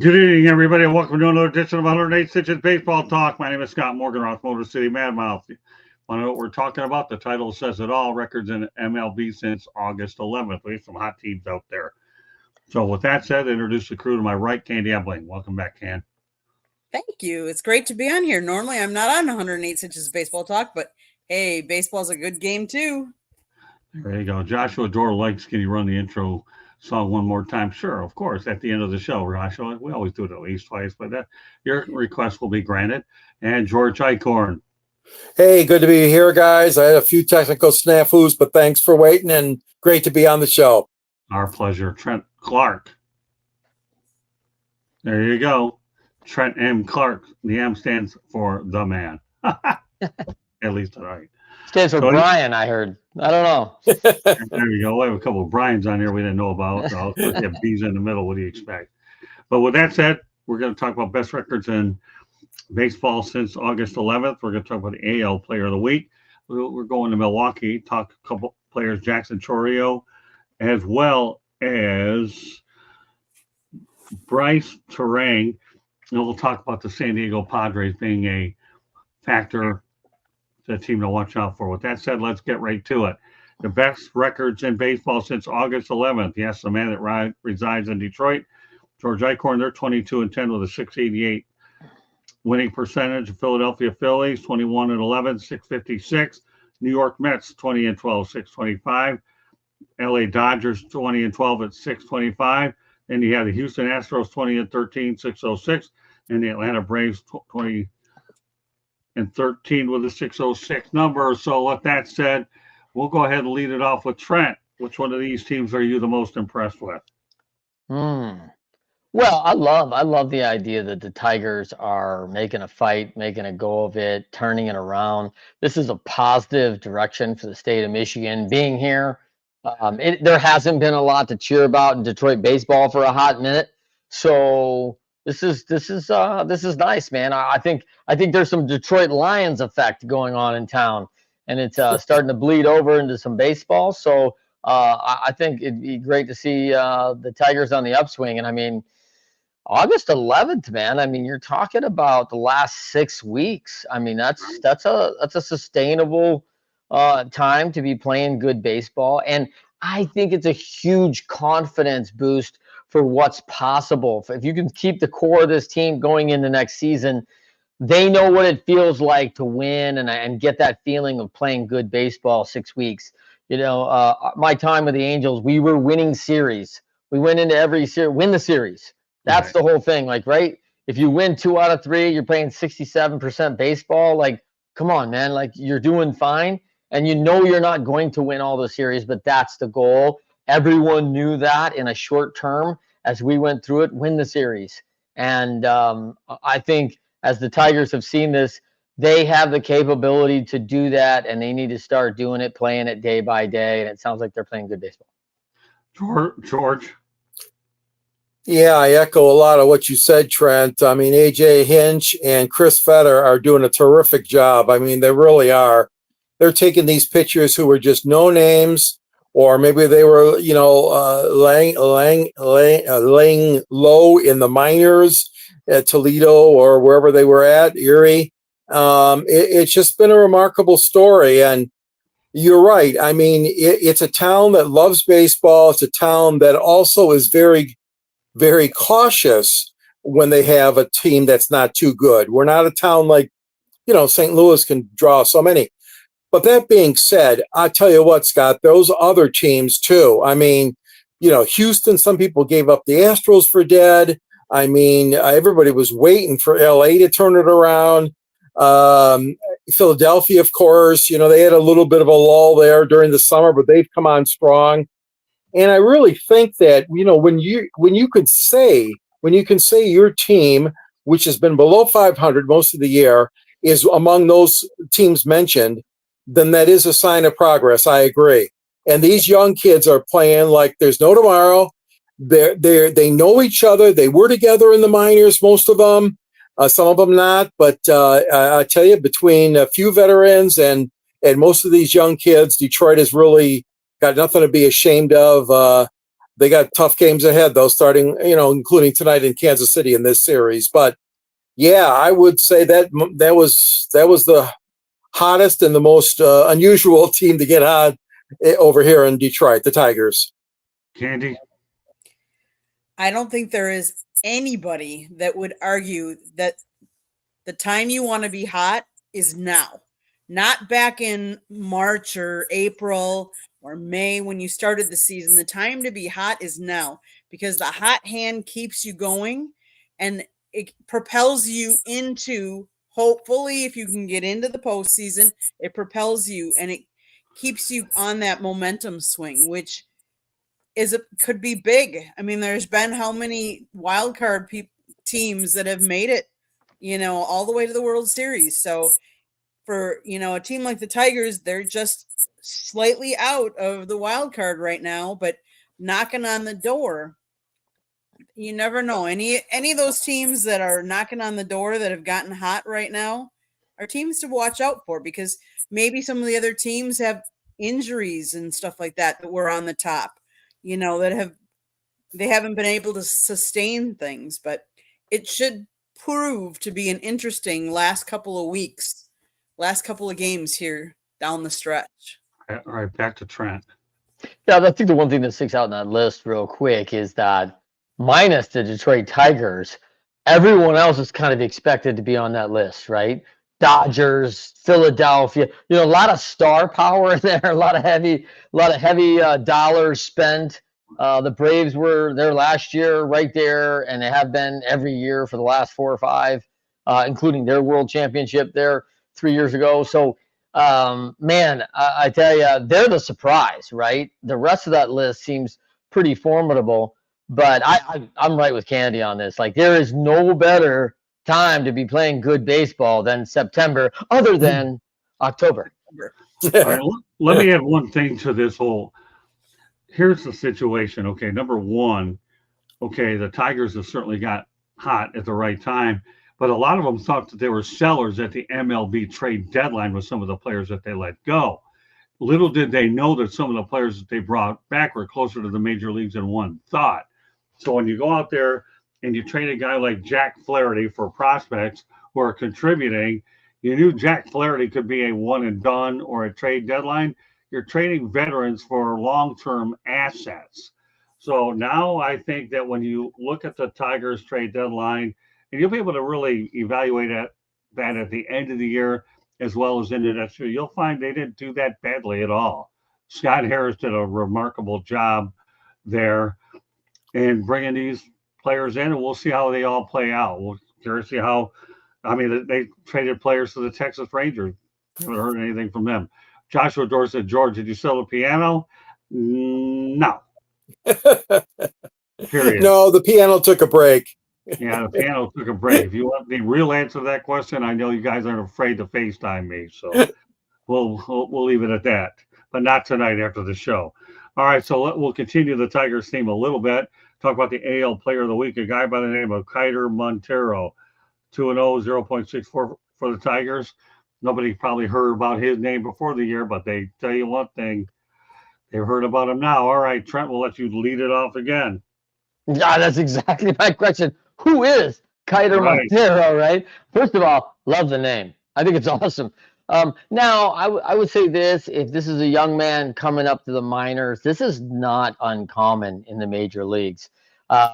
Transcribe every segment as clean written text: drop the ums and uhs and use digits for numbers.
Good evening, everybody, and welcome to another edition of 108 Stitches Baseball Talk. My name is Scott Morganroth, Motor City Madmouth. Want to know what we're talking about? The title says it all. Records in MLB since August 11th. We have some hot teams out there. So with that said, introduce the crew to my right, Candy Ebling. Welcome back, Can. Thank you. It's great to be on here. Normally, I'm not on 108 Stitches Baseball Talk, but hey, baseball's a good game too. There you go. Joshua Dor likes, can you run the intro song one more time? Sure, of course, at the end of the show, Joshua. We always do it at least twice, but your request will be granted. And George Eichhorn. Hey, good to be here, guys. I had a few technical snafus, but thanks for waiting and great to be on the show. Our pleasure. Trent Clark. There you go. Trent M. Clark. The M stands for the man. At least tonight. Stands for Brian, I heard. I don't know. There you go. We have a couple of Brians on here we didn't know about. So of course, you have B's in the middle. What do you expect? But with that said, we're going to talk about best records in baseball since August 11th. We're going to talk about the AL Player of the Week. We're going to Milwaukee, talk a couple players, Jackson Chourio, as well as Bryce Terang. And we'll talk about the San Diego Padres being a factor, the team to watch out for. With that said, let's get right to it. The best records in baseball since August 11th. Yes, the man that resides in Detroit, George Eichhorn, they're 22-10 with a 688 winning percentage. Philadelphia Phillies, 21-11, 656. New York Mets, 20-12, 625. LA Dodgers, 20-12 at 625. Then you have the Houston Astros, 20-13, 606. And the Atlanta Braves, 20-13 with a 606 number. So with that said, we'll go ahead and lead it off with Trent. Which one of these teams are you the most impressed with? Well, I love the idea that the Tigers are making a fight, making a go of it, turning it around. This is a positive direction for the state of Michigan being here. There hasn't been a lot to cheer about in Detroit baseball for a hot minute, so this is nice, man. I think there's some Detroit Lions effect going on in town, and it's starting to bleed over into some baseball. So I think it'd be great to see the Tigers on the upswing. And I mean, August 11th, man. I mean, you're talking about the last 6 weeks. I mean, that's a sustainable time to be playing good baseball, and I think it's a huge confidence boost for what's possible. If you can keep the core of this team going into next season, they know what it feels like to win and get that feeling of playing good baseball 6 weeks. You know, my time with the Angels, we were winning series. We went into every series, win the series. That's right. The whole thing. Like, right? If you win 2 out of 3, you're playing 67% baseball. Like, come on, man. Like, you're doing fine. And you know you're not going to win all the series, but that's the goal. Everyone knew that in a short term as we went through it, win the series. And I think as the Tigers have seen this, they have the capability to do that, and they need to start doing it, playing it day by day. And it sounds like they're playing good baseball. George? Yeah, I echo a lot of what you said, Trent. I mean, AJ Hinch and Chris Fetter are doing a terrific job. I mean, they really are. They're taking these pitchers who were just no names, or maybe they were, laying low in the minors at Toledo or wherever they were at, Erie. It's just been a remarkable story. And you're right. I mean, it's a town that loves baseball. It's a town that also is very, very cautious when they have a team that's not too good. We're not a town like, St. Louis can draw so many. But that being said, I tell you what, Scott, those other teams too. I mean, Houston, some people gave up the Astros for dead. I mean, everybody was waiting for LA to turn it around. Philadelphia, of course, they had a little bit of a lull there during the summer, but they've come on strong. And I really think that, when you can say your team, which has been below 500 most of the year, is among those teams mentioned, then that is a sign of progress. I agree. And these young kids are playing like there's no tomorrow. They know each other. They were together in the minors, most of them, some of them not. But I tell you, between a few veterans and most of these young kids, Detroit has really got nothing to be ashamed of. They got tough games ahead, though, starting, including tonight in Kansas City in this series. But yeah, I would say that was the hottest and the most unusual team to get hot over here in Detroit, the Tigers. Candy? I don't think there is anybody that would argue that the time you want to be hot is now, not back in March or April or May when you started the season. The time to be hot is now, because the hot hand keeps you going and it propels you into, hopefully, if you can get into the postseason, it propels you and it keeps you on that momentum swing, which could be big. I mean, there's been how many wild card teams that have made it, all the way to the World Series. So for, a team like the Tigers, they're just slightly out of the wild card right now, but knocking on the door. You never know. Any of those teams that are knocking on the door that have gotten hot right now are teams to watch out for, because maybe some of the other teams have injuries and stuff like that were on the top, that they haven't been able to sustain things, but it should prove to be an interesting last couple of weeks, last couple of games here down the stretch. All right, back to Trent. Yeah, I think the one thing that sticks out in that list real quick is that minus the Detroit Tigers, everyone else is kind of expected to be on that list, right? Dodgers, Philadelphia, a lot of star power in there, a lot of heavy dollars spent. The Braves were there last year, right there, and they have been every year for the last 4 or 5, including their World Championship there 3 years ago. So, man, I tell you, they're the surprise, right? The rest of that list seems pretty formidable, but I'm right with Candy on this. Like, there is no better time to be playing good baseball than September, other than October. All right, let me add one thing to this whole. Here's the situation. Okay, number one, the Tigers have certainly got hot at the right time, but a lot of them thought that they were sellers at the MLB trade deadline with some of the players that they let go. Little did they know that some of the players that they brought back were closer to the major leagues than one thought. So when you go out there and you trade a guy like Jack Flaherty for prospects who are contributing, you knew Jack Flaherty could be a one and done or a trade deadline. You're trading veterans for long-term assets. So now I think that when you look at the Tigers trade deadline, and you'll be able to really evaluate that at the end of the year as well as into next year, you'll find they didn't do that badly at all. Scott Harris did a remarkable job there in bringing these players in, and we'll see how they all play out. We'll curious to see how. I mean, they traded players to the Texas Rangers. Haven't heard anything from them. Joshua Dorsett, George, did you sell the piano? No. Period. No, the piano took a break. Yeah, the piano took a break. If you want the real answer to that question, I know you guys aren't afraid to FaceTime me, so we'll leave it at that. But not tonight after the show. All right, so we'll continue the Tigers theme a little bit. Talk about the AL Player of the Week, a guy by the name of Kiter Montero, 2-0, 0.64 for the Tigers. Nobody probably heard about his name before the year, but they tell you one thing, they've heard about him now. All right, Trent, we'll let you lead it off again. Yeah, that's exactly my question. Who is Kiter Montero, right? First of all, love the name. I think it's awesome. Now, I would say this, if this is a young man coming up to the minors, this is not uncommon in the major leagues.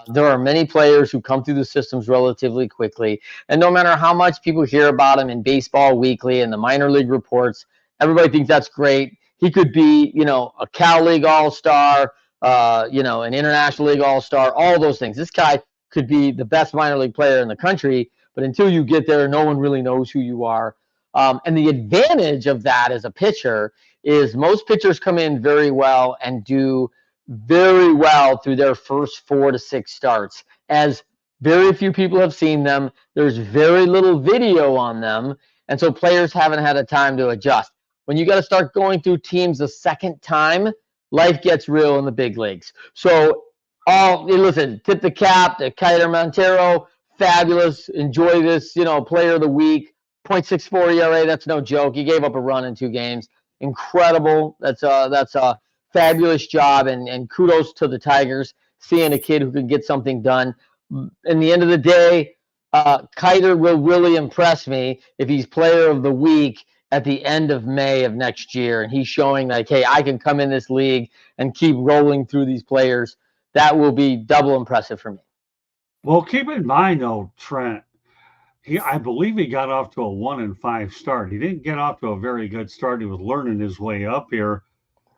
There are many players who come through the systems relatively quickly, and no matter how much people hear about him in Baseball Weekly and the minor league reports, everybody thinks that's great. He could be, a Cal League All-Star, an International League All-Star, all those things. This guy could be the best minor league player in the country, but until you get there, no one really knows who you are. And the advantage of that as a pitcher is most pitchers come in very well and do very well through their first 4 to 6 starts, as very few people have seen them. There's very little video on them, and so players haven't had a time to adjust. When you got to start going through teams a second time, life gets real in the big leagues. So, listen, tip the cap to Kiter Montero, fabulous. Enjoy this, Player of the Week. 0.64 ERA, that's no joke. He gave up a run in 2 games. Incredible. That's fabulous job, and kudos to the Tigers, seeing a kid who can get something done. In the end of the day, Kiter will really impress me if he's player of the week at the end of May of next year, and he's showing like, hey, I can come in this league and keep rolling through these players. That will be double impressive for me. Well, keep in mind though, Trent, I believe he got off to a 1-5 start. He didn't get off to a very good start. He was learning his way up here.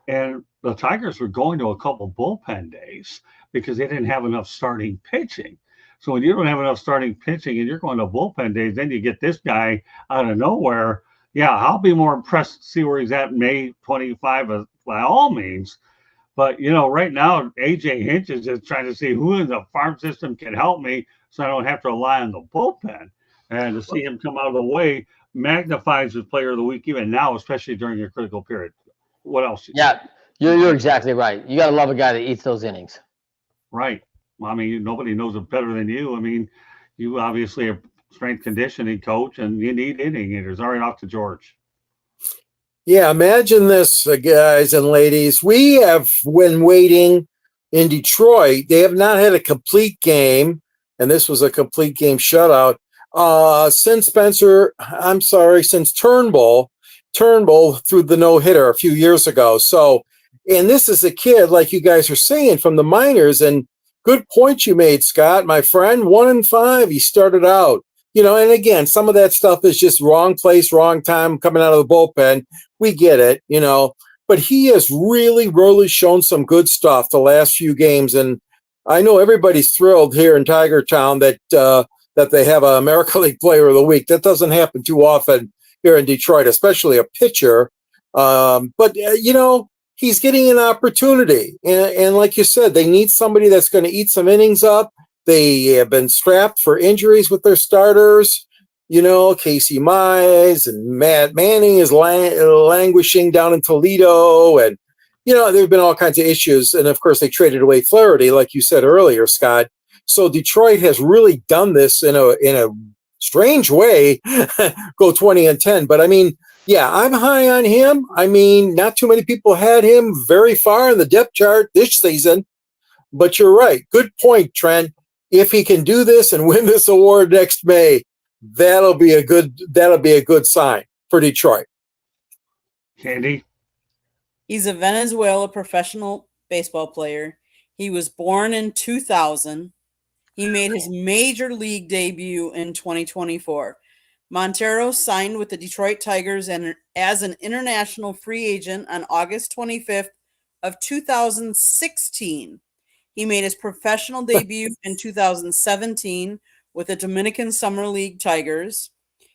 And the Tigers were going to a couple bullpen days because they didn't have enough starting pitching. So when you don't have enough starting pitching and you're going to bullpen days, then you get this guy out of nowhere. Yeah, I'll be more impressed to see where he's at May 25 by all means. But, right now, AJ Hinch is just trying to see who in the farm system can help me so I don't have to rely on the bullpen. And to see him come out of the way magnifies his player of the week even now, especially during a critical period. What else? Yeah, you're exactly right. You got to love a guy that eats those innings. Right. Well, I mean, nobody knows it better than you. I mean, you obviously are strength conditioning coach, and you need inning eaters. All right, off to George. Yeah, imagine this, guys and ladies. We have been waiting in Detroit. They have not had a complete game, and this was a complete game shutout, since Turnbull threw the no-hitter a few years ago. So, and this is a kid, like you guys are saying, from the minors, and good point you made, Scott, my friend. 1-5, he started out. And again, some of that stuff is just wrong place, wrong time, coming out of the bullpen. We get it, but he has really, really shown some good stuff the last few games. And I know everybody's thrilled here in Tiger Town that they have an American League Player of the Week. That doesn't happen too often here in Detroit, especially a pitcher. But he's getting an opportunity. And like you said, they need somebody that's going to eat some innings up. They have been strapped for injuries with their starters. Casey Mize and Matt Manning is languishing down in Toledo. And, there have been all kinds of issues. And, of course, they traded away Flaherty, like you said earlier, Scott. So Detroit has really done this in a strange way, go 20-10. But, I mean, yeah, I'm high on him. I mean, not too many people had him very far in the depth chart this season. But you're right. Good point, Trent. If he can do this and win this award next May, that'll be a good sign for Detroit. Candy? He's a Venezuela professional baseball player. He was born in 2000. He made his major league debut in 2024. Montero signed with the Detroit Tigers and as an international free agent on August 25th of 2016. He made his professional debut in 2017 with the Dominican Summer League Tigers.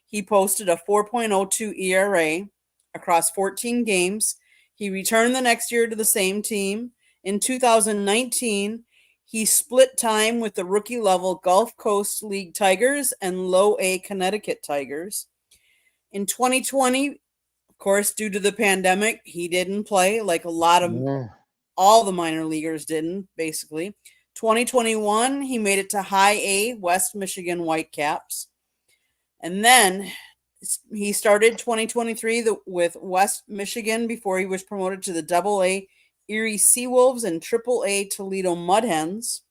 He posted a 4.02 ERA across 14 games. He returned the next year to the same team. In 2019, he split time with the rookie-level Gulf Coast League Tigers and Low-A Connecticut Tigers. In 2020, of course, due to the pandemic, he didn't play like a lot of all the minor leaguers didn't, basically. 2021, he made it to High A West Michigan Whitecaps. And then he started 2023 with West Michigan before he was promoted to the Double-A Erie Seawolves and Triple-A Toledo Mudhens.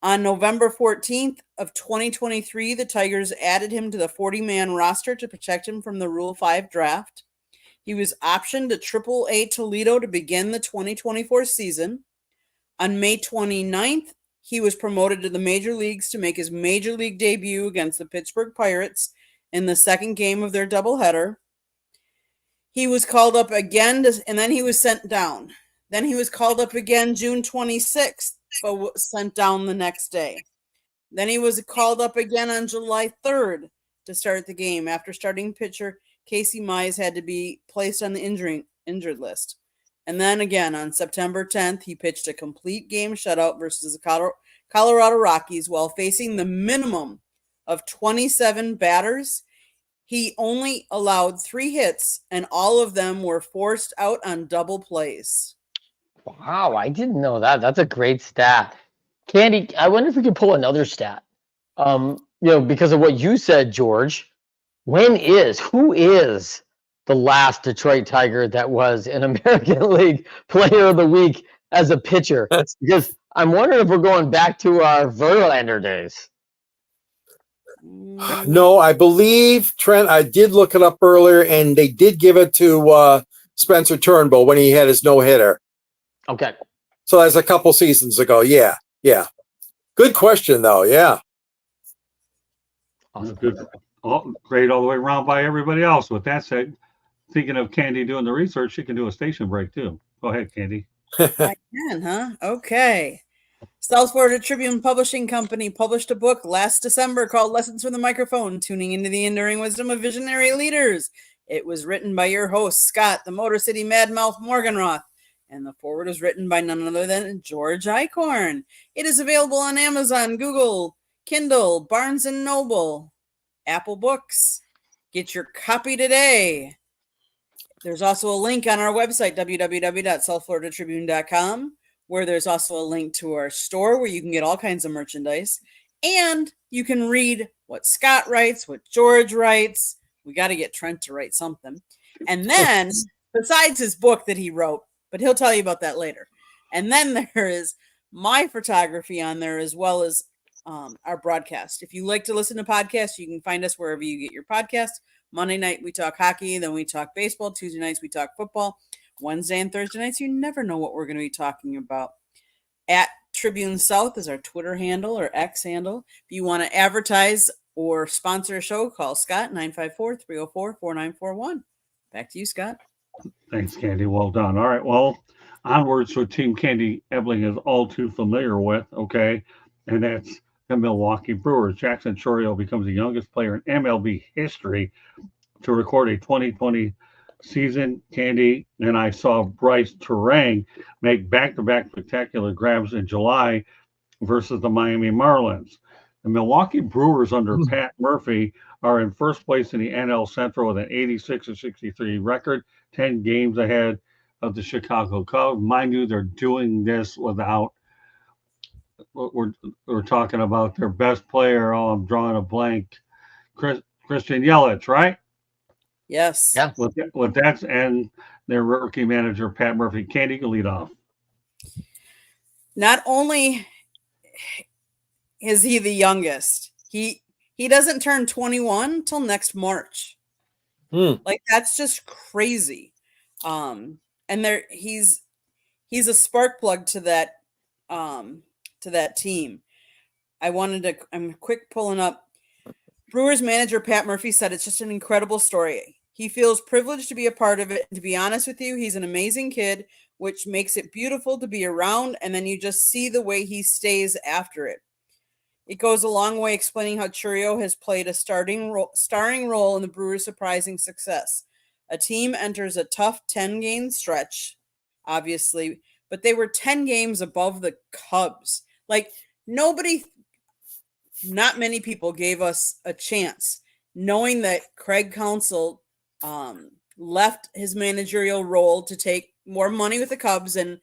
On November 14th of 2023, the Tigers added him to the 40-man roster to protect him from the Rule 5 draft. He was optioned to Triple-A Toledo to begin the 2024 season. On May 29th, he was promoted to the major leagues to make his major league debut against the Pittsburgh Pirates in the second game of their doubleheader. He was called up again, and then he was sent down. Then he was called up again June 26th, but was sent down the next day. Then he was called up again on July 3rd to start the game after starting pitcher Casey Mize had to be placed on the injured list. And then again on September 10th, he pitched a complete game shutout versus the Colorado Rockies while facing the minimum of 27 batters. He only allowed 3 hits, and all of them were forced out on double plays. Wow, I didn't know that. That's a great stat. Candy, I wonder if we could pull another stat. Because of what you said, George. Who is the last Detroit Tiger that was an American League Player of the Week as a pitcher. Because I'm wondering if we're going back to our Verlander days. No, I believe, Trent, I did look it up earlier, and they did give it to Spencer Turnbull when he had his no-hitter. Okay. So that's a couple seasons ago. Yeah. Good question, though. Yeah. Awesome. Good. Great all the way around by everybody else. With that said, thinking of Candy doing the research, she can do a station break too. Go ahead, Candy. I can, huh? Okay. South Florida Tribune Publishing Company published a book last December called Lessons from the Microphone, Tuning into the Enduring Wisdom of Visionary Leaders. It was written by your host, Scott, the Motor City Madmouth Morganroth, and the foreword was written by none other than George Eichhorn. It is available on Amazon, Google, Kindle, Barnes & Noble, Apple Books. Get your copy today. There's also a link on our website, www.southfloridatribune.com, where there's also a link to our store where you can get all kinds of merchandise. And you can read what Scott writes, what George writes. We got to get Trent to write something. And then, besides his book that he wrote, but he'll tell you about that later. And then there is my photography on there, as well as our broadcast. If you like to listen to podcasts, you can find us wherever you get your podcast. Monday night, we talk hockey. Then we talk baseball. Tuesday nights, we talk football. Wednesday and Thursday nights, you never know what we're going to be talking about. At Tribune South is our Twitter handle or X handle. If you want to advertise or sponsor a show, call Scott, 954-304-4941. Back to you, Scott. Thanks, Candy. Well done. All right. Well, onwards to a team Candy Ebling is all too familiar with, okay? And that's the Milwaukee Brewers. Jackson Chourio becomes the youngest player in MLB history to record a 2020 season. Candy and I saw Bryce Terang make back-to-back spectacular grabs in July versus the Miami Marlins. The Milwaukee Brewers under Pat Murphy are in first place in the NL Central with an 86-63 record, 10 games ahead of the Chicago Cubs. Mind you, they're doing this without, we're talking about their best player. Oh, I'm drawing a blank. Christian Yelich, right? Yes. Yeah. With that, and their rookie manager, Pat Murphy. Candy, can lead off. Not only is he the youngest, he doesn't turn 21 till next March. Like, that's just crazy. And there he's a spark plug to that team. I'm quick pulling up. Brewers manager Pat Murphy said it's just an incredible story. He feels privileged to be a part of it. And to be honest with you, he's an amazing kid, which makes it beautiful to be around. And then you just see the way he stays after it. It goes a long way explaining how Chourio has played a starring role in the Brewers' surprising success. A team enters a tough 10-game stretch, obviously, but they were 10 games above the Cubs. Like, not many people gave us a chance, knowing that Craig Counsell left his managerial role to take more money with the Cubs. And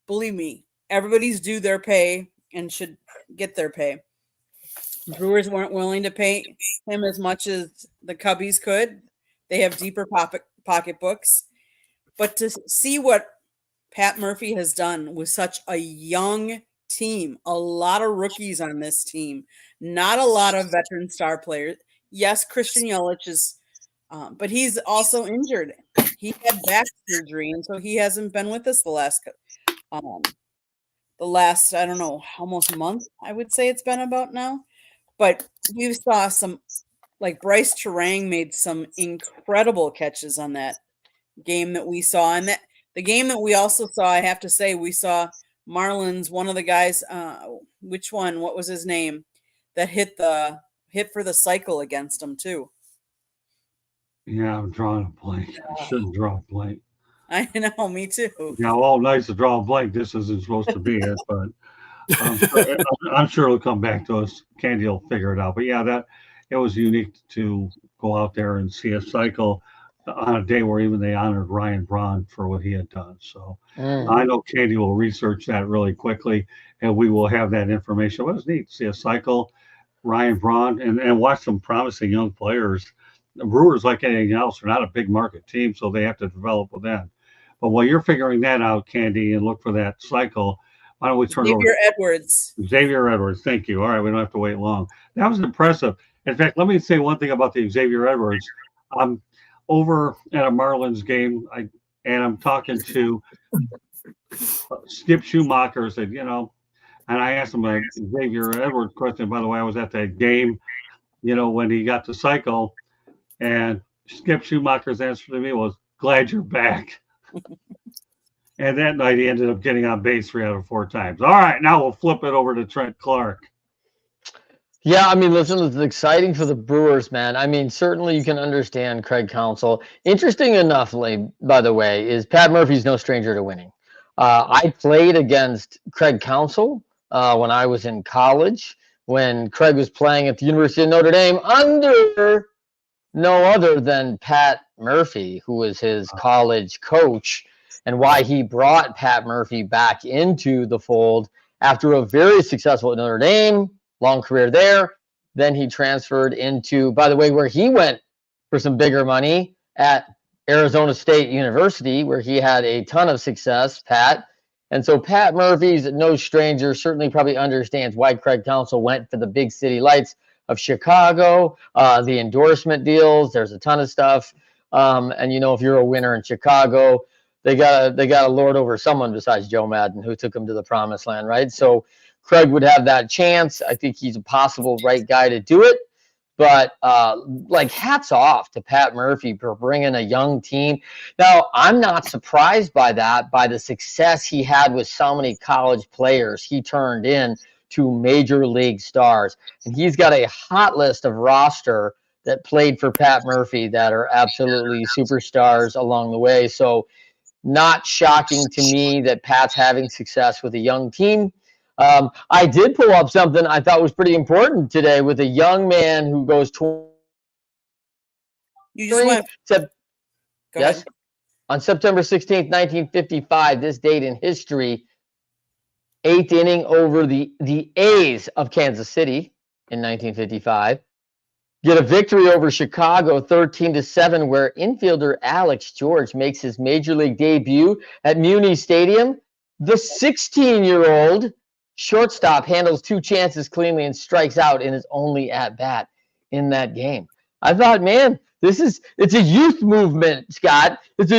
believe me, everybody's due their pay and should get their pay. Brewers weren't willing to pay him as much as the Cubbies could. They have deeper pocketbooks. But to see what Pat Murphy has done with such a young team, a lot of rookies on this team, not a lot of veteran star players. Yes, Christian Yelich is, but he's also injured. He had back surgery, and so he hasn't been with us the last, I don't know, almost a month, I would say it's been about now. But we saw some, like Bryce Terang made some incredible catches on that game that we saw. And that the game that we also saw, I have to say, we saw Marlins, one of the guys, which one? What was his name? That hit for the cycle against him too. Yeah, I'm drawing a blank. I shouldn't draw a blank. I know, me too. Yeah, well, nice to draw a blank. This isn't supposed to be it, but I'm sure it'll come back to us. Candy will figure it out. But yeah, it was unique to go out there and see a cycle on a day where even they honored Ryan Braun for what he had done. So I know Candy will research that really quickly, and we will have that information. But it's neat to see a cycle, Ryan Braun, and watch some promising young players the Brewers, like anything else, are not a big market team, so they have to develop within. But while you're figuring that out, Candy, and look for that cycle, why don't we turn it over Xavier Edwards. to Xavier Edwards? Thank you. All right, we don't have to wait long. That was impressive. In fact, let me say one thing about the Xavier Edwards. I'm over at a Marlins game, and I'm talking to Skip Schumacher. Said, and I asked him a Xavier Edwards question. By the way, I was at that game, when he got the cycle, and Skip Schumacher's answer to me was, "Glad you're back." And that night he ended up getting on base 3 out of 4 times. All right, now we'll flip it over to Trent Clark. Yeah, I mean, listen, it's exciting for the Brewers, man. I mean, certainly you can understand Craig Counsell. Interesting enoughly, by the way, is Pat Murphy's no stranger to winning. I played against Craig Counsell when I was in college, when Craig was playing at the University of Notre Dame under no other than Pat Murphy, who was his college coach, and why he brought Pat Murphy back into the fold after a very successful Notre Dame, long career there. Then he transferred into, by the way, where he went for some bigger money at Arizona State University, where he had a ton of success, Pat. And so Pat Murphy's no stranger, certainly probably understands why Craig Counsell went for the big city lights of Chicago, the endorsement deals. There's a ton of stuff. And if you're a winner in Chicago, they got to lord over someone besides Joe Madden, who took him to the promised land, right? So Craig would have that chance. I think he's a possible right guy to do it. But hats off to Pat Murphy for bringing a young team. Now, I'm not surprised by that, by the success he had with so many college players he turned in to major league stars. And he's got a hot list of roster that played for Pat Murphy that are absolutely superstars along the way. So not shocking to me that Pat's having success with a young team. I did pull up something I thought was pretty important today with a young man who goes to. You just went. Go yes. Ahead. On September 16th, 1955, this date in history, 8th inning over the A's of Kansas City in 1955. Get a victory over Chicago 13-7, where infielder Alex George makes his major league debut at Muni Stadium. The 16-year-old shortstop handles 2 chances cleanly and strikes out in his only at-bat in that game. I thought, man, it's a youth movement, Scott. It's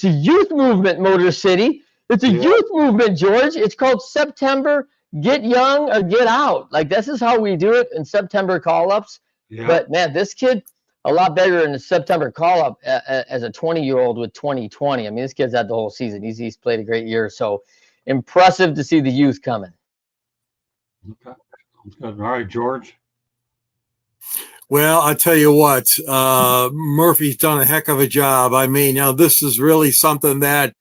a youth movement, Motor City. It's a youth movement, George. It's called September Get Young or Get Out. Like, this is how we do it in September call-ups. Yeah. But, man, this kid, a lot better in the September call-up as a 20-year-old with 2020. I mean, this kid's had the whole season. He's played a great year. So, impressive to see the youth coming. Okay. Sounds good. All right, George. Well, I tell you what, Murphy's done a heck of a job. I mean, this is really something that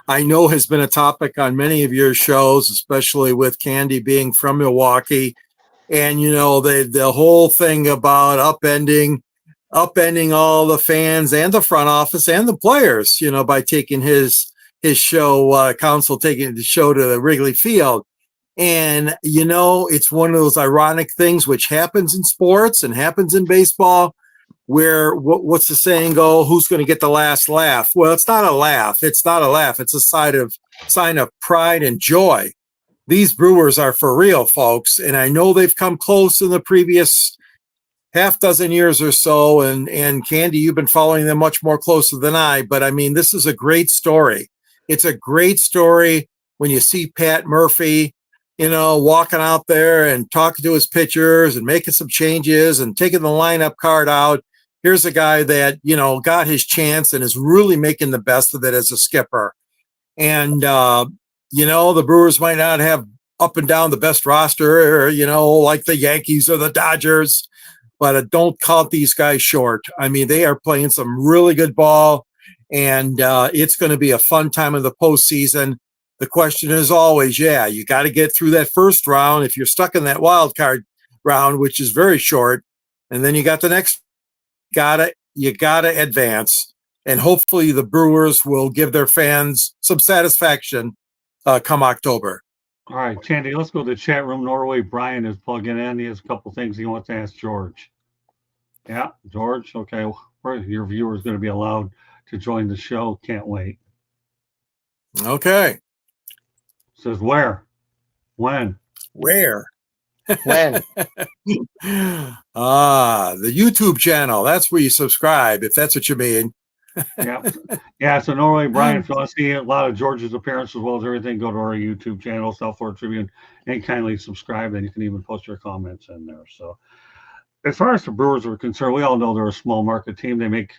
I know has been a topic on many of your shows, especially with Candy being from Milwaukee. And, the whole thing about upending all the fans and the front office and the players, by taking his show, Counsell taking the show to the Wrigley Field. And, it's one of those ironic things which happens in sports and happens in baseball, where what's the saying go? Who's going to get the last laugh? Well, it's not a laugh. It's not a laugh. It's a sign of pride and joy. These Brewers are for real, folks. And I know they've come close in the previous half dozen years or so. And Candy, you've been following them much more closely than I. But I mean, this is a great story. It's a great story when you see Pat Murphy, walking out there and talking to his pitchers and making some changes and taking the lineup card out. Here's a guy that, got his chance and is really making the best of it as a skipper. And, the Brewers might not have up and down the best roster, like the Yankees or the Dodgers, but don't count these guys short. I mean, they are playing some really good ball, and it's going to be a fun time in the postseason. The question is always, you got to get through that first round. If you're stuck in that wild card round, which is very short, and then you got the next, you gotta advance. And hopefully the Brewers will give their fans some satisfaction come October. All right, Candy, let's go to the chat room. Norway, Brian is plugging in. He has a couple things he wants to ask George. Yeah, George. Okay, your viewer's going to be allowed to join the show. Can't wait. Okay. Says where, when. Where? When? The YouTube channel. That's where you subscribe, if that's what you mean. Yeah, yeah. So normally, Brian, if you want to see a lot of George's appearance as well as everything, go to our YouTube channel, South Florida Tribune, and kindly subscribe. And you can even post your comments in there. So, as far as the Brewers are concerned, we all know they're a small market team. They make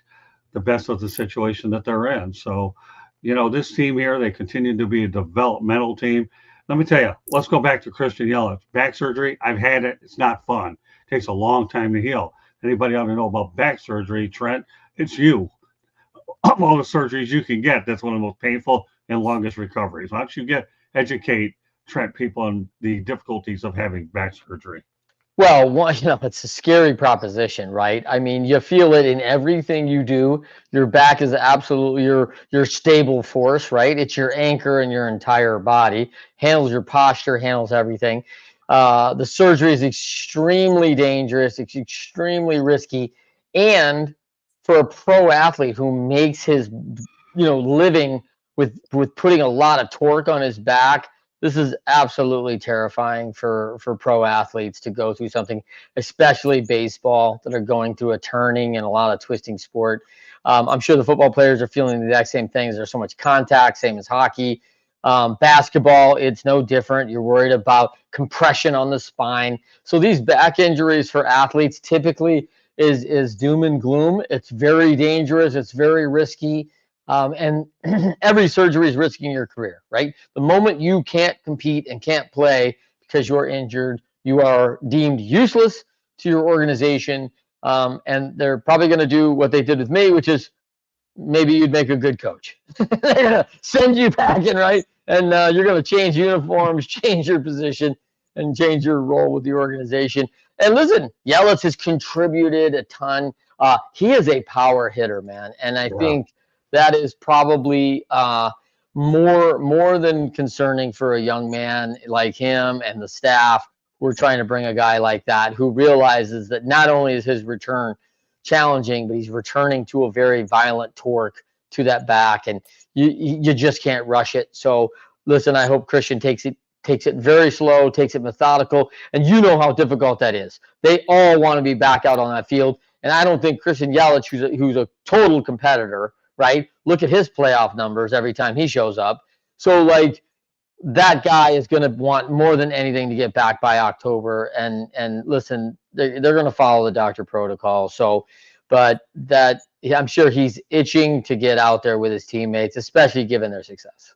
the best of the situation that they're in. So, this team here, they continue to be a developmental team. Let me tell you, let's go back to Christian Yelich. Back surgery, I've had it. It's not fun. It takes a long time to heal. Anybody ought to know about back surgery, Trent? It's you. Of all the surgeries you can get, that's one of the most painful and longest recoveries. Why don't you educate Trent people on the difficulties of having back surgery? Well, it's a scary proposition, right? I mean, you feel it in everything you do. Your back is absolutely your stable force, right? It's your anchor in your entire body. Handles your posture, handles everything. The surgery is extremely dangerous. It's extremely risky, and for a pro athlete who makes his living with putting a lot of torque on his back, this is absolutely terrifying for pro athletes to go through something, especially baseball, that are going through a turning and a lot of twisting sport. I'm sure the football players are feeling the exact same things. There's so much contact, same as hockey. Basketball, it's no different. You're worried about compression on the spine. So these back injuries for athletes typically is doom and gloom. It's very dangerous. It's very risky. And every surgery is risking your career, right? The moment you can't compete and can't play because you're injured, you are deemed useless to your organization. And they're probably going to do what they did with me, which is maybe you'd make a good coach. They're going to send you packing, right? And you're going to change uniforms, change your position, and change your role with the organization. And listen, Yelich has contributed a ton. He is a power hitter, man. And I think that is probably more than concerning for a young man like him and the staff. We're trying to bring a guy like that who realizes that not only is his return challenging, but he's returning to a very violent torque to that back, and you just can't rush it. So listen, I hope Christian takes it very slow, takes it methodical, and you know how difficult that is. They all want to be back out on that field, and I don't think Christian Yelich, who's a total competitor, right? Look at his playoff numbers every time he shows up. So like that guy is going to want more than anything to get back by October. And listen, they're going to follow the doctor protocol. So, but that I'm sure he's itching to get out there with his teammates, especially given their success.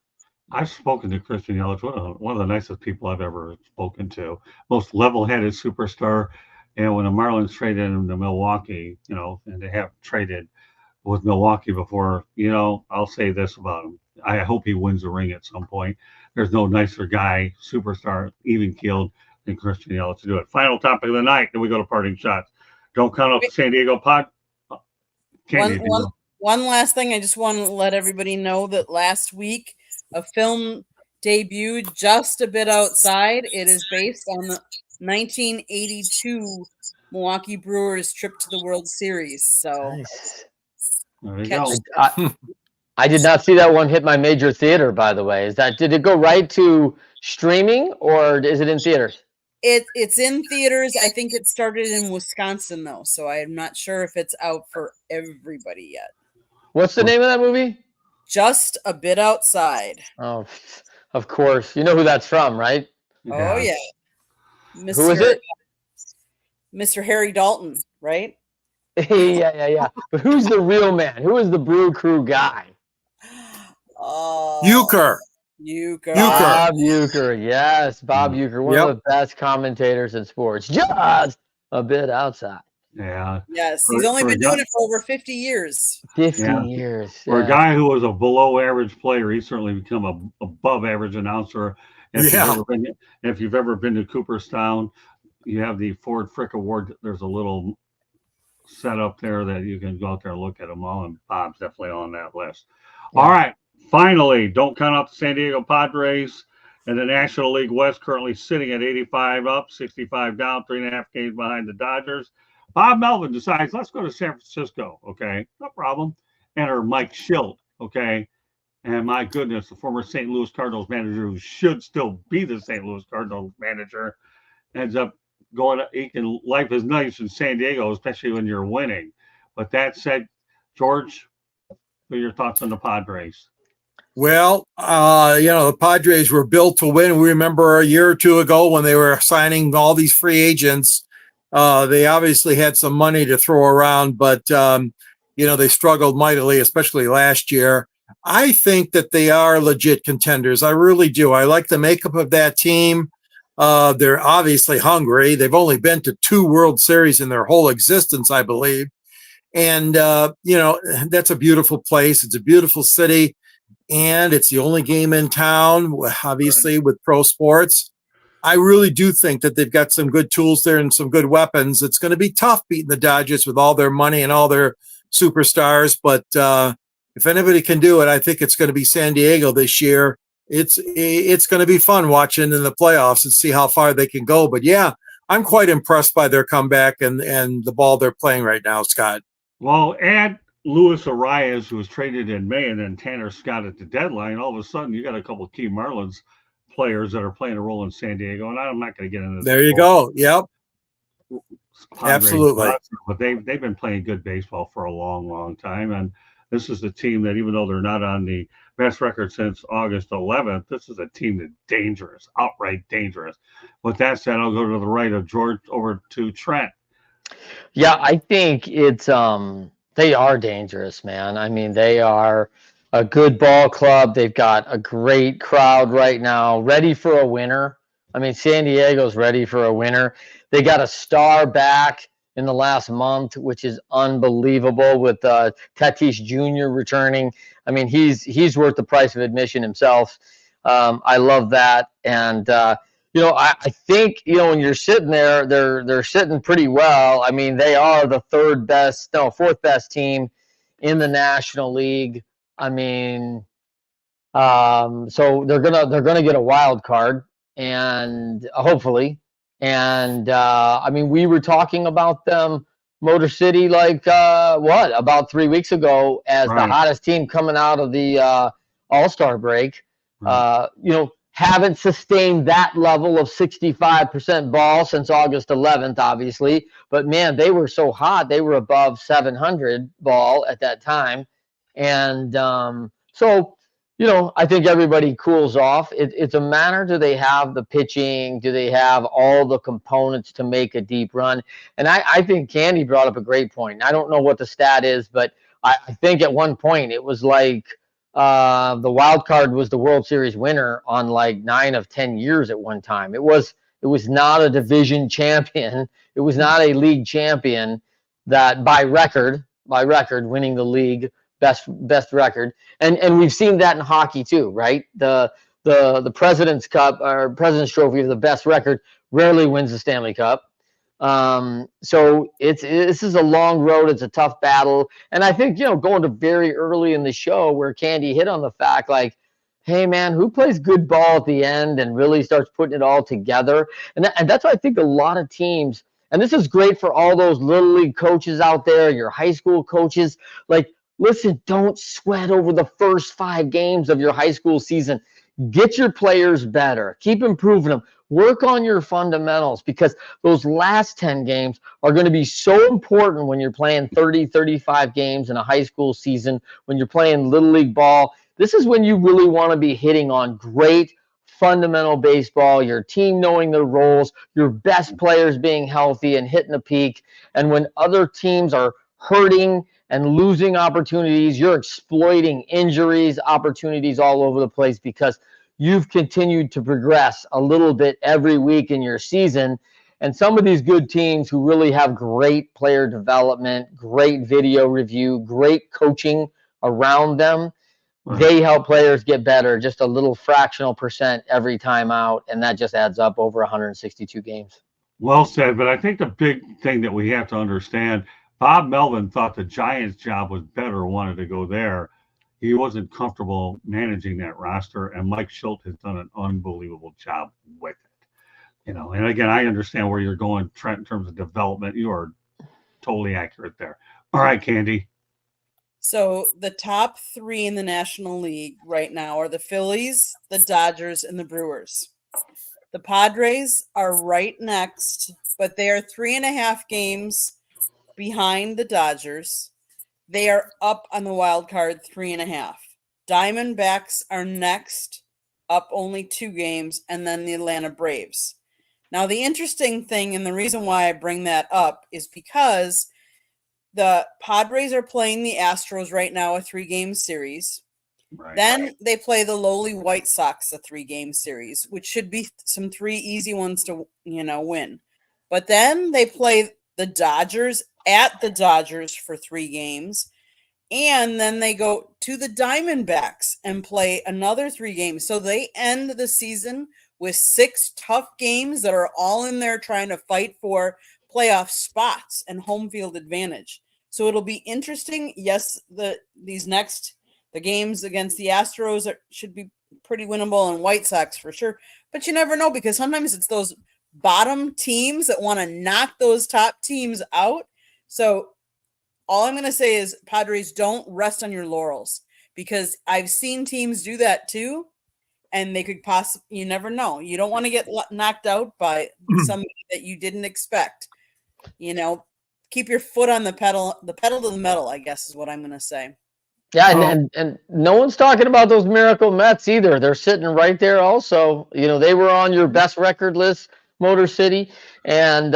I've spoken to Christian Yelich, one of the nicest people I've ever spoken to, most level-headed superstar. And when the Marlins traded him to Milwaukee, and they have traded with Milwaukee before, I'll say this about him. I hope he wins a ring at some point. There's no nicer guy, superstar, even keeled than Christian Yelich to do it. Final topic of the night. Then we go to parting shots. Don't count off the San Diego Pod. One last thing. I just want to let everybody know that last week a film debuted, Just a Bit Outside. It is based on the 1982 Milwaukee Brewers trip to the World Series. So nice. There you go. I did not see that one hit my major theater, by the way. Did it go right to streaming, or is it in theaters? It's in theaters. I think it started in Wisconsin, though, so I'm not sure if it's out for everybody yet. What's the name of that movie? Just a Bit Outside. Oh, of course. You know who that's from, right? Oh, yeah. Who is it? Mr. Harry Dalton, right? Yeah. But who's the real man? Who is the Brew Crew guy? Euchre. Bob Uecker. Yes, Bob Uecker, one of the best commentators in sports. Just a bit outside. Yeah. Yes, he's only been doing it for over 50 years. 50 years. For a guy who was a below average player, he's certainly become a above average announcer. If you've ever been to Cooperstown, you have the Ford Frick Award. There's a little setup there that you can go out there and look at them all, and Bob's definitely on that list. All right. Finally, don't count out the San Diego Padres and the National League West, currently sitting at 85 up, 65 down, 3.5 games behind the Dodgers. Bob Melvin decides, let's go to San Francisco. Okay, no problem. Enter Mike Schilt. Okay, and my goodness, the former St. Louis Cardinals manager, who should still be the St. Louis Cardinals manager, ends up going. Life is nice in San Diego, especially when you're winning. But that said, George, what are your thoughts on the Padres? Well, the Padres were built to win. We remember a year or two ago when they were signing all these free agents. They obviously had some money to throw around, but they struggled mightily, especially last year. I think that they are legit contenders. I really do. I like the makeup of that team. They're obviously hungry. They've only been to 2 World Series in their whole existence, I believe. And, that's a beautiful place. It's a beautiful city. And it's the only game in town, obviously, with pro sports. I really do think that they've got some good tools there and some good weapons. It's going to be tough beating the Dodgers with all their money and all their superstars. But if anybody can do it, I think it's going to be San Diego this year. It's going to be fun watching in the playoffs and see how far they can go. But yeah, I'm quite impressed by their comeback and the ball they're playing right now, Scott. Well, add Luis Arias, who was traded in May, and then Tanner Scott at the deadline. All of a sudden, you got a couple of key Marlins players that are playing a role in San Diego, and I'm not going to get into this. There you go. Yep. Absolutely. But they've been playing good baseball for a long, long time, and this is the team that, even though they're not on the best record since August 11th, this is a team that's dangerous, outright dangerous. With that said, I'll go to the right of George over to Trent. Yeah, I think it's they are dangerous, man. I mean, they are a good ball club. They've got a great crowd right now, ready for a winner. I mean, San Diego's ready for a winner. They got a star back in the last month, which is unbelievable, with Tatis Jr. returning. I mean, he's worth the price of admission himself. I love that. And I think, when you're sitting there, they're sitting pretty well. I mean, they are the fourth best team in the National League. I mean, so they're gonna get a wild card, and hopefully. And I mean, we were talking about them, Motor City, like about 3 weeks ago, as the hottest team coming out of the All-Star break. Haven't sustained that level of 65% ball since August 11th, obviously. But, man, they were so hot. They were above 700 ball at that time. And I think everybody cools off. It's a matter, do they have the pitching? Do they have all the components to make a deep run? And I think Candy brought up a great point. I don't know what the stat is, but I think at one point it was like – the wild card was the World Series winner on like 9 of 10 years at one time. It was not a division champion. It was not a league champion that by record winning the league best record. And we've seen that in hockey too, right? The President's Cup or President's Trophy of the best record rarely wins the Stanley Cup. So this is a long road. It's a tough battle. And I think, going to very early in the show where Candy hit on the fact, like, hey man, who plays good ball at the end and really starts putting it all together? And that's why I think a lot of teams, and this is great for all those little league coaches out there, your high school coaches, like, listen, don't sweat over the first 5 games of your high school season. Get your players better. Keep improving them. Work on your fundamentals, because those last 10 games are going to be so important when you're playing 30, 35 games in a high school season, when you're playing little league ball. This is when you really want to be hitting on great fundamental baseball, your team knowing their roles, your best players being healthy and hitting a peak. And when other teams are hurting and losing opportunities, you're exploiting injuries, opportunities all over the place, because you've continued to progress a little bit every week in your season. And some of these good teams who really have great player development, great video review, great coaching around them, they help players get better just a little fractional percent every time out, and that just adds up over 162 games. Well said, but I think the big thing that we have to understand, Bob Melvin thought the Giants' job was better, wanted to go there. He wasn't comfortable managing that roster, and Mike Schilt has done an unbelievable job with it. And again, I understand where you're going, Trent, in terms of development. You are totally accurate there. All right, Candy. So the top three in the National League right now are the Phillies, the Dodgers, and the Brewers. The Padres are right next, but they are 3.5 games behind the Dodgers. They are up on the wild card 3.5. Diamondbacks are next, up only 2 games, and then the Atlanta Braves. Now, the interesting thing, and the reason why I bring that up, is because the Padres are playing the Astros right now, a 3-game series. Right. Then they play the lowly White Sox, a 3-game series, which should be some 3 easy ones to, win. But then they play the Dodgers at the Dodgers for 3 games. And then they go to the Diamondbacks and play another 3 games. So they end the season with 6 tough games that are all in there trying to fight for playoff spots and home field advantage. So it'll be interesting. Yes, the games against the Astros should be pretty winnable, and White Sox for sure. But you never know, because sometimes it's those bottom teams that want to knock those top teams out. So all I'm going to say is, Padres, don't rest on your laurels, because I've seen teams do that too, and they could possibly, you never know. You don't want to get knocked out by somebody that you didn't expect. Keep your foot on the pedal to the metal, I guess is what I'm going to say. Yeah, and no one's talking about those miracle Mets either. They're sitting right there also. They were on your best record list, Motor City, and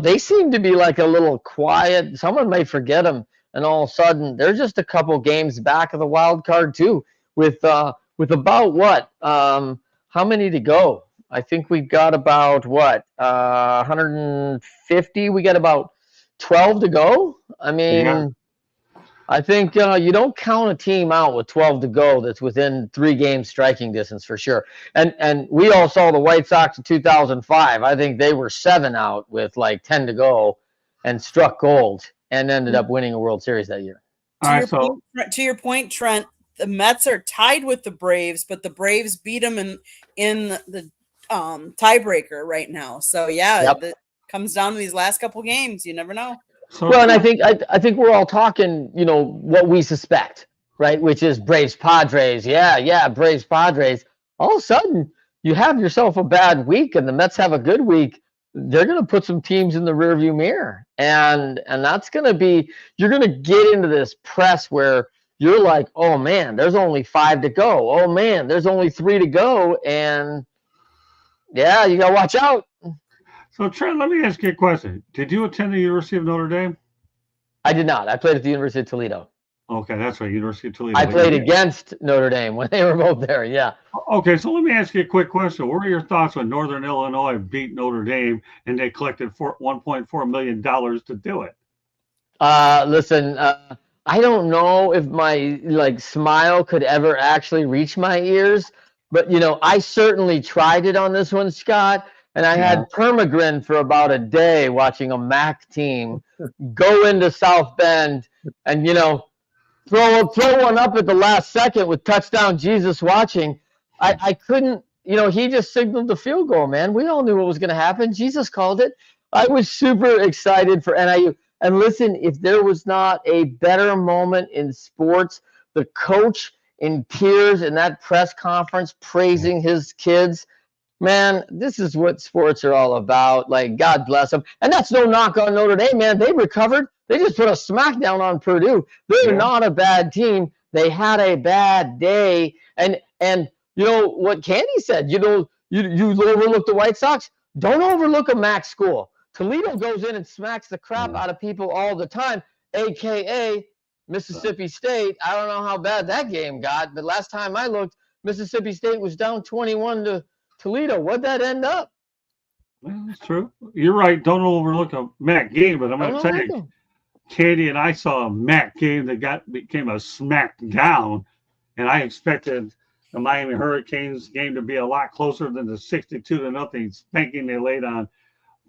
they seem to be like a little quiet. Someone may forget them, and all of a sudden they're just a couple games back of the wild card too, with about what? How many to go? I think we've got about 150. We got about 12 to go. I mean. Yeah. I think you don't count a team out with 12 to go that's within 3 games striking distance for sure. And we all saw the White Sox in 2005. I think they were 7 out with like 10 to go and struck gold and ended up winning a World Series that year. To your point, Trent, the Mets are tied with the Braves, but the Braves beat them in the tiebreaker right now. So yeah, it comes down to these last couple games. You never know. Well, and I think we're all talking, what we suspect, right? Which is Braves Padres. Yeah, Braves Padres. All of a sudden, you have yourself a bad week, and the Mets have a good week. They're going to put some teams in the rearview mirror, and that's going to be. You're going to get into this press where you're like, oh man, there's only 5 to go. Oh man, there's only 3 to go, and yeah, you got to watch out. So, Trent, let me ask you a question. Did you attend the University of Notre Dame? I did not. I played at the University of Toledo. Okay, that's right, University of Toledo. I played against Notre Dame when they were both there, yeah. Okay, so let me ask you a quick question. What were your thoughts when Northern Illinois beat Notre Dame and they collected $1.4 million to do it? Listen, I don't know if my smile could ever actually reach my ears, but I certainly tried it on this one, Scott. And I had permagrin for about a day watching a MAC team go into South Bend and, throw one up at the last second with touchdown Jesus watching. I couldn't, he just signaled the field goal, man. We all knew what was going to happen. Jesus called it. I was super excited for NIU. And listen, if there was not a better moment in sports, the coach in tears in that press conference praising his kids. Man, this is what sports are all about. Like, God bless them. And that's no knock on Notre Dame, man. They recovered. They just put a smackdown on Purdue. They're not a bad team. They had a bad day. And what Candy said, you overlook the White Sox. Don't overlook a MAC school. Toledo goes in and smacks the crap out of people all the time, a.k.a. Mississippi State. I don't know how bad that game got, but last time I looked, Mississippi State was down 21 to Toledo. What'd that end up? Well, that's true. You're right. Don't overlook a MAC game, but I'm going to tell you, Candy and I saw a MAC game that became a smackdown, and I expected the Miami Hurricanes game to be a lot closer than the 62-0 spanking they laid on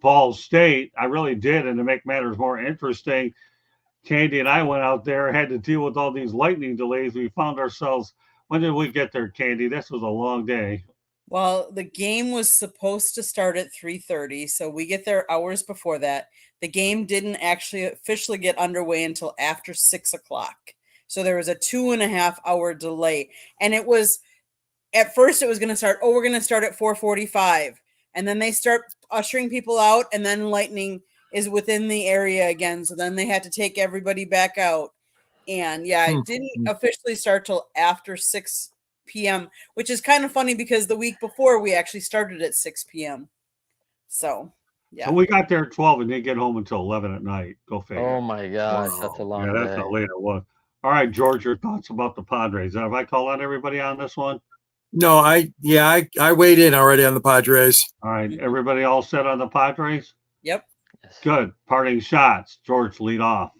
Ball State. I really did, and to make matters more interesting, Candy and I went out there, had to deal with all these lightning delays. We found ourselves, when did we get there, Candy? This was a long day. Well, the game was supposed to start at 3:30, so we get there hours before that. The game didn't actually officially get underway until after 6 o'clock. So there was a 2.5 hour delay. And it was at first it was going to start, we're going to start at 4:45. And then they start ushering people out, and then lightning is within the area again. So then they had to take everybody back out. And yeah, it didn't officially start till after 6 p.m., which is kind of funny because the week before we actually started at 6 p.m. So, yeah. So we got there at 12 and didn't get home until 11 at night. Go figure. Oh my gosh, that's a long Yeah, that's day. how late it was. All right, George, your thoughts about the Padres. Have I called on everybody on this one? No, I weighed in already on the Padres. All right, everybody all set on the Padres? Yep. Good. Parting shots. George, lead off.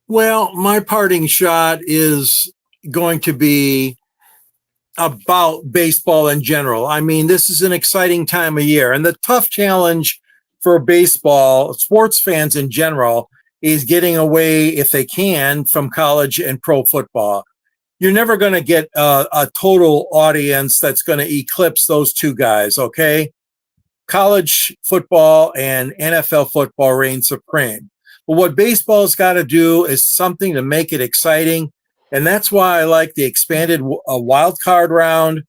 Well, my parting shot is going to be about baseball in general. I mean, this is an exciting time of year, and the tough challenge for baseball, sports fans in general, is getting away, if they can, from college and pro football. You're never going to get a total audience that's going to eclipse those two guys, okay? College football and NFL football reign supreme. But what baseball's got to do is something to make it exciting. And that's why I like the expanded wild card round.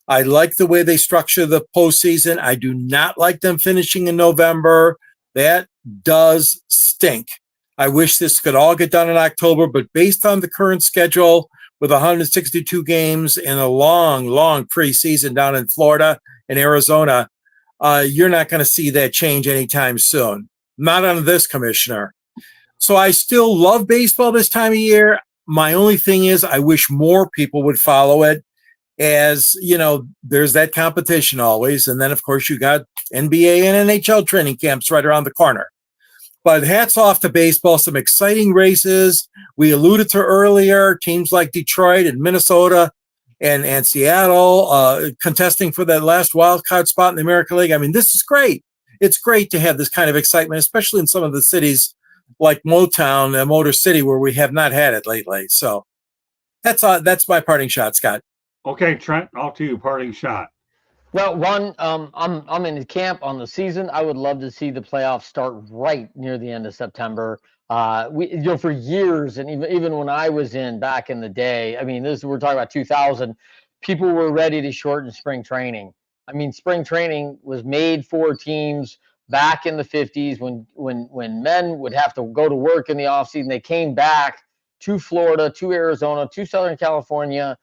I like the way they structure the postseason. I do not like them finishing in November. That does stink. I wish this could all get done in October, but based on the current schedule with 162 games and a long, long preseason down in Florida and Arizona, you're not going to see that change anytime soon. Not under this commissioner. So I still love baseball this time of year. My only thing is I wish more people would follow it, as, you know, there's that competition always. And then, of course, you got NBA and NHL training camps right around the corner. But hats off to baseball, some exciting races. We alluded to earlier, teams like Detroit and Minnesota and Seattle contesting for that last wild card spot in the American League. I mean, this is great. It's great to have this kind of excitement, especially in some of the cities like Motown, Motor City, where we have not had it lately. So that's my parting shot, Scott. Okay, Trent, off to you. Parting shot. Well, one, I'm in the camp on the season. I would love to see the playoffs start right near the end of September. For years, and even when I was back in the day, I mean, we're talking about 2000. People were ready to shorten spring training. I mean, spring training was made for teams back in the 50s when men would have to go to work in the offseason. They came back to Florida, to Arizona, to Southern California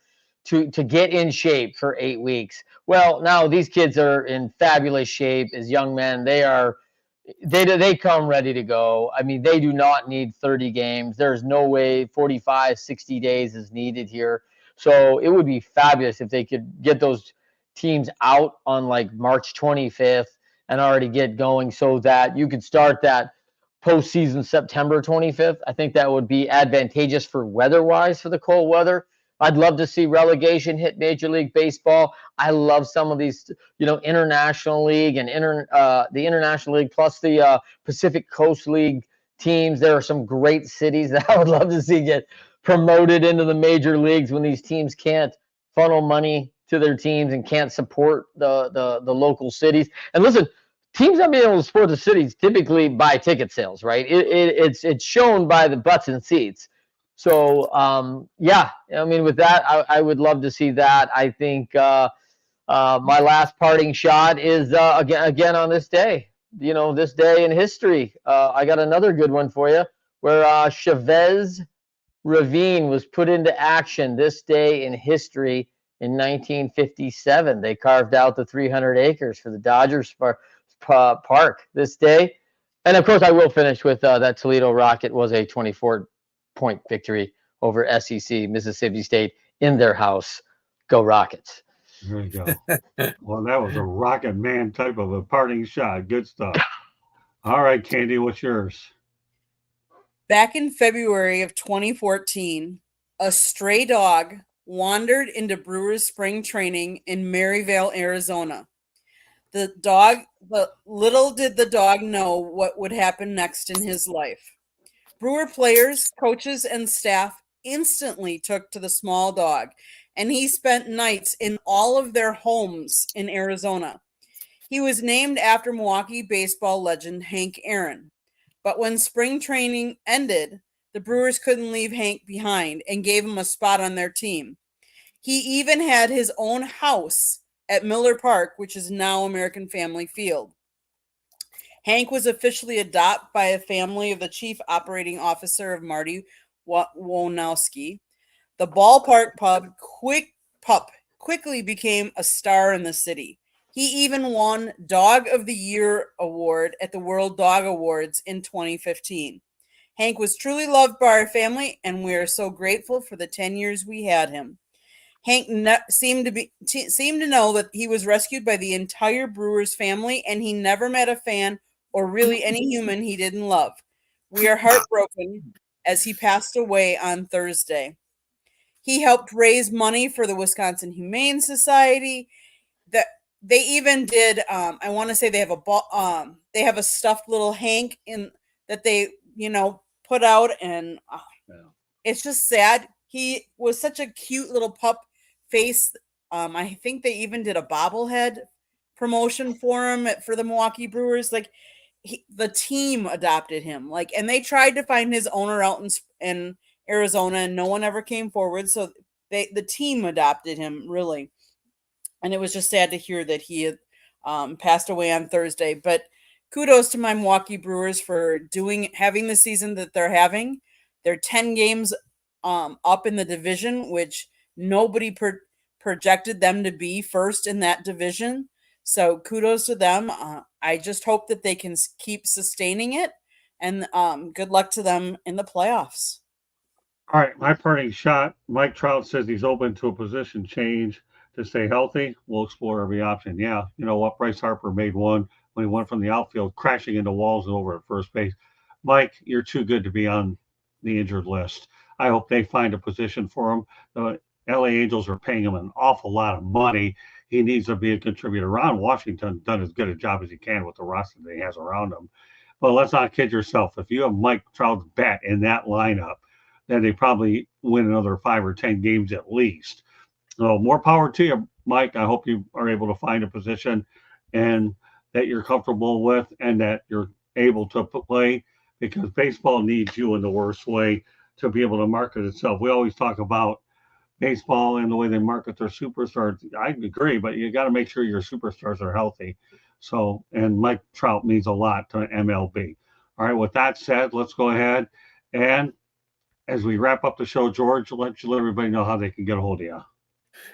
to get in shape for 8 weeks. Well, now these kids are in fabulous shape as young men. They come ready to go. I mean, they do not need 30 games. There's no way 45, 60 days is needed here. So it would be fabulous if they could get those teams out on like March 25th and already get going so that you could start that postseason September 25th. I think that would be advantageous for weather-wise for the cold weather. I'd love to see relegation hit Major League Baseball. I love some of these, International League and the International League plus the Pacific Coast League teams. There are some great cities that I would love to see get promoted into the major leagues when these teams can't funnel money to their teams and can't support the local cities. And listen, teams not being able to support the cities typically buy ticket sales, right? It's shown by the butts and seats. So, yeah, I mean, with that, I would love to see that. I think my last parting shot is again on this day, this day in history. I got another good one for you where Chavez Ravine was put into action this day in history in 1957. They carved out the 300 acres for the Dodgers Park this day. And, of course, I will finish with that Toledo Rocket was a 24-point victory over SEC, Mississippi State, in their house. Go Rockets. There you go. Well, that was a Rocket Man type of a parting shot. Good stuff. All right, Candy, what's yours? Back in February of 2014, a stray dog wandered into Brewers spring training in Maryvale, Arizona. Little did the dog know what would happen next in his life. Brewer players, coaches, and staff instantly took to the small dog and he spent nights in all of their homes in Arizona. He was named after Milwaukee baseball legend Hank Aaron. But when spring training ended, the Brewers couldn't leave Hank behind and gave him a spot on their team. He even had his own house at Miller Park, which is now American Family Field. Hank was officially adopted by a family of the chief operating officer of Marty Wonowski. The ballpark pup quickly became a star in the city. He even won Dog of the Year award at the World Dog Awards in 2015. Hank was truly loved by our family, and we are so grateful for the 10 years we had him. Hank seemed to know that he was rescued by the entire Brewers family, and he never met a fan or really any human he didn't love. We are heartbroken as he passed away on Thursday. He helped raise money for the Wisconsin Humane Society. That they even did. I want to say they have a stuffed little Hank in that they put out, and it's just sad. He was such a cute little pup face. I think they even did a bobblehead promotion for him for the Milwaukee Brewers. Like the team adopted him. And they tried to find his owner out in Arizona, and no one ever came forward. So the team adopted him, really. And it was just sad to hear that he had passed away on Thursday. But kudos to my Milwaukee Brewers for having the season that they're having. They're 10 games up in the division, which nobody projected them to be first in that division. So kudos to them. I just hope that they can keep sustaining it. And good luck to them in the playoffs. All right, my parting shot. Mike Trout says he's open to a position change to stay healthy. We'll explore every option. Yeah, you know what? Bryce Harper made one when he went from the outfield, crashing into walls and over at first base. Mike, you're too good to be on the injured list. I hope they find a position for him. The LA Angels are paying him an awful lot of money. He needs to be a contributor. Ron Washington done as good a job as he can with the roster that he has around him. But let's not kid yourself. If you have Mike Trout's bat in that lineup, then they probably win another 5 or 10 games at least. So more power to you, Mike. I hope you are able to find a position and that you're comfortable with and that you're able to play, because baseball needs you in the worst way to be able to market itself. We always talk about baseball and the way they market their superstars. I agree, but you got to make sure your superstars are healthy. So, and Mike Trout means a lot to MLB. All right, with that said, let's go ahead and as we wrap up the show, George, let everybody know how they can get a hold of you.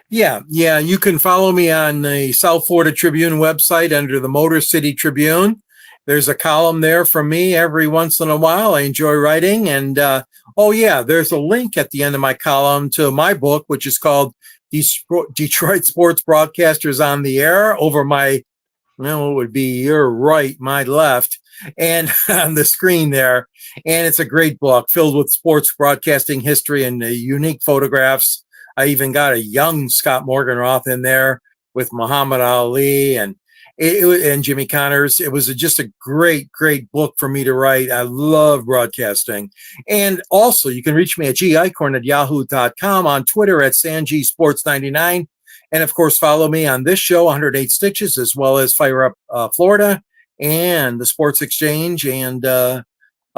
Yeah. You can follow me on the South Florida Tribune website under the Motor City Tribune. There's a column there from me every once in a while. I enjoy writing. And, there's a link at the end of my column to my book, which is called Detroit Sports Broadcasters on the Air, over my, it would be your right, my left, and on the screen there. And it's a great book filled with sports broadcasting history and unique photographs. I even got a young Scott Morganroth in there with Muhammad Ali and Jimmy Connors. It was just a great, great book for me to write. I love broadcasting. And also, you can reach me at gicorn@yahoo.com, on Twitter at SanGSports99. And, of course, follow me on this show, 108 Stitches, as well as Fire Up Florida and the Sports Exchange and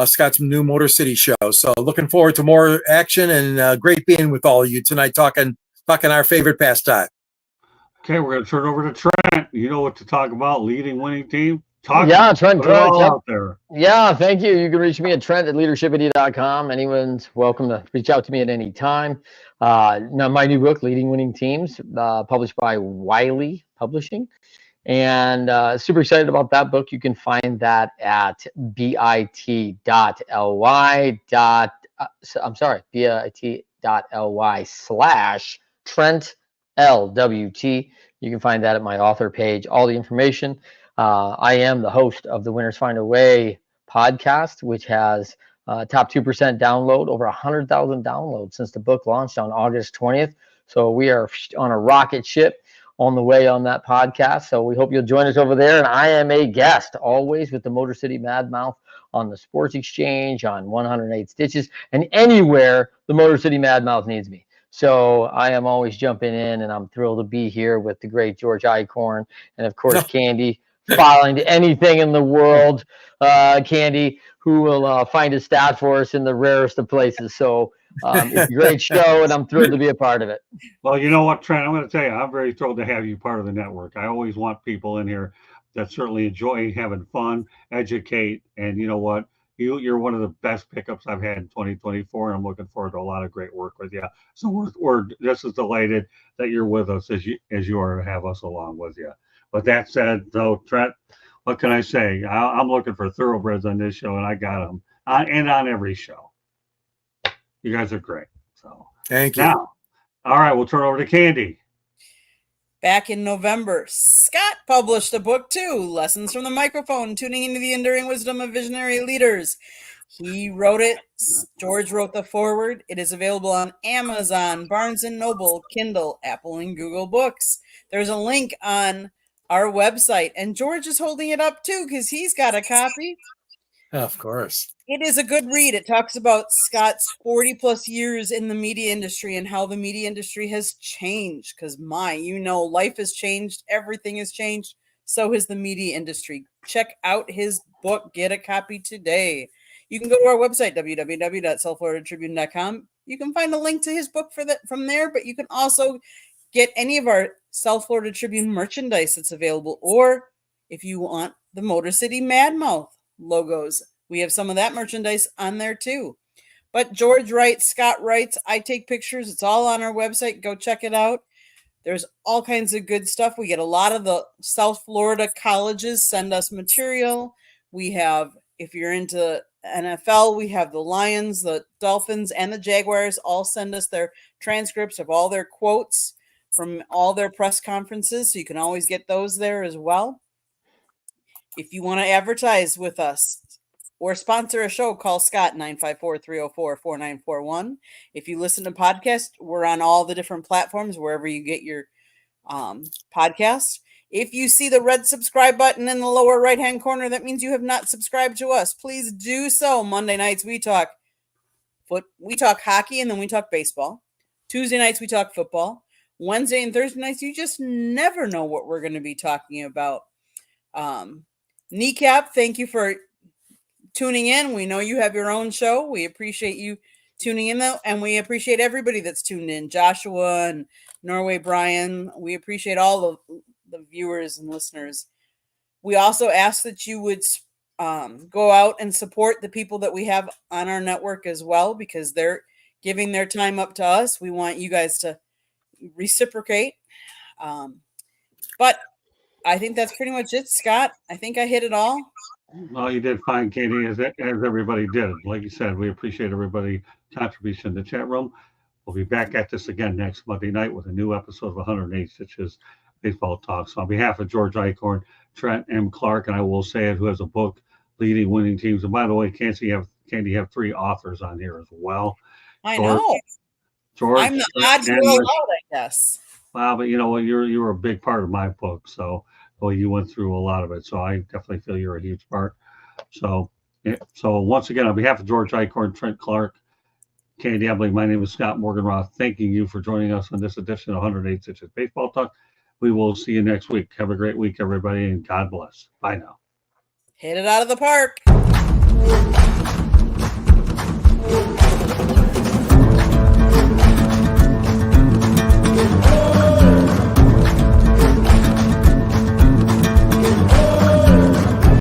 Scott's new Motor City show. So looking forward to more action, and great being with all of you tonight, talking our favorite pastime. Okay, we're going to turn over to Trent. You know what to talk about, leading winning team. Trent. Out there. Yeah, thank you. You can reach me at Trent@leadershipidiot.com. Anyone's welcome to reach out to me at any time. Now, my new book, Leading Winning Teams, published by Wiley Publishing. And super excited about that book. You can find that at bit.ly/TrentLWT. You can find that at my author page, all the information. I am the host of the Winners Find a Way podcast, which has top 2% download, over 100,000 downloads since the book launched on August 20th. So we are on a rocket ship on the way on that podcast. So we hope you'll join us over there. And I am a guest always with the Motor City Mad Mouth on the Sports Exchange, on 108 Stitches, and anywhere the Motor City Mad Mouth needs me. So I am always jumping in, and I'm thrilled to be here with the great George Icorn, and of course Candy, following anything in the world. Candy, who will find a stat for us in the rarest of places. So it's a great show, and I'm thrilled to be a part of it. Well, you know what, Trent? I'm going to tell you, I'm very thrilled to have you part of the network. I always want people in here that certainly enjoy having fun, educate, and you know what? You're one of the best pickups I've had in 2024, and I'm looking forward to a lot of great work with you. So we're just as delighted that you're with us as you are to have us along with you. But that said, though, Trent, what can I say? I'm looking for thoroughbreds on this show, and I got them, and on every show. You guys are great. So Thank you. now, all right, we'll turn over to Candy. Back in November, Scott published a book too, Lessons from the Microphone, Tuning into the Enduring Wisdom of Visionary Leaders. He wrote it. George wrote the foreword. It is available on Amazon, Barnes & Noble, Kindle, Apple, and Google Books. There's a link on our website, and George is holding it up too because he's got a copy. Of course. It is a good read. It talks about Scott's 40 plus years in the media industry and how the media industry has changed. Because life has changed. Everything has changed. So has the media industry. Check out his book. Get a copy today. You can go to our website, www.southfloridatribune.com. You can find a link to his book from there, but you can also get any of our South Florida Tribune merchandise that's available. Or if you want the Motor City Mad Mouth logos, we have some of that merchandise on there too. But George writes, Scott writes, I take pictures. It's all on our website. Go check it out. There's all kinds of good stuff. We get a lot of the South Florida colleges send us material. We have, if you're into NFL, we have the Lions, the Dolphins, and the Jaguars all send us their transcripts of all their quotes from all their press conferences. So you can always get those there as well. If you want to advertise with us or sponsor a show, call Scott 954-304-4941. If you listen to podcasts, we're on all the different platforms, wherever you get your podcasts. If you see the red subscribe button in the lower right-hand corner, that means you have not subscribed to us. Please do so. Monday nights, we talk hockey, and then we talk baseball. Tuesday nights, we talk football. Wednesday and Thursday nights, you just never know what we're going to be talking about. Kneecap, thank you for tuning in. We know you have your own show. We appreciate you tuning in, though, and we appreciate everybody that's tuned in. Joshua and Norway Brian, we appreciate all of the viewers and listeners. We also ask that you would go out and support the people that we have on our network as well, because they're giving their time up to us. We want you guys to reciprocate. But I think that's pretty much it, Scott. I think I hit it all. Well, you did fine, Katie, as everybody did. Like you said, we appreciate everybody's contribution in the chat room. We'll be back at this again next Monday night with a new episode of 108 Stitches Baseball Talk. So on behalf of George Icorn, Trent M. Clark, and I will say it, who has a book, Leading Winning Teams. And by the way, Candy, you have 3 authors on here as well. I know. George, I'm the odd girl out, I guess. Wow, but you know what? You were a big part of my book. So you went through a lot of it. So I definitely feel you're a huge part. So once again, on behalf of George Icorn, Trent Clark, Candy Emily, my name is Scott Morganroth. Thanking you for joining us on this edition of 108 Stitches Baseball Talk. We will see you next week. Have a great week, everybody, and God bless. Bye now. Hit it out of the park.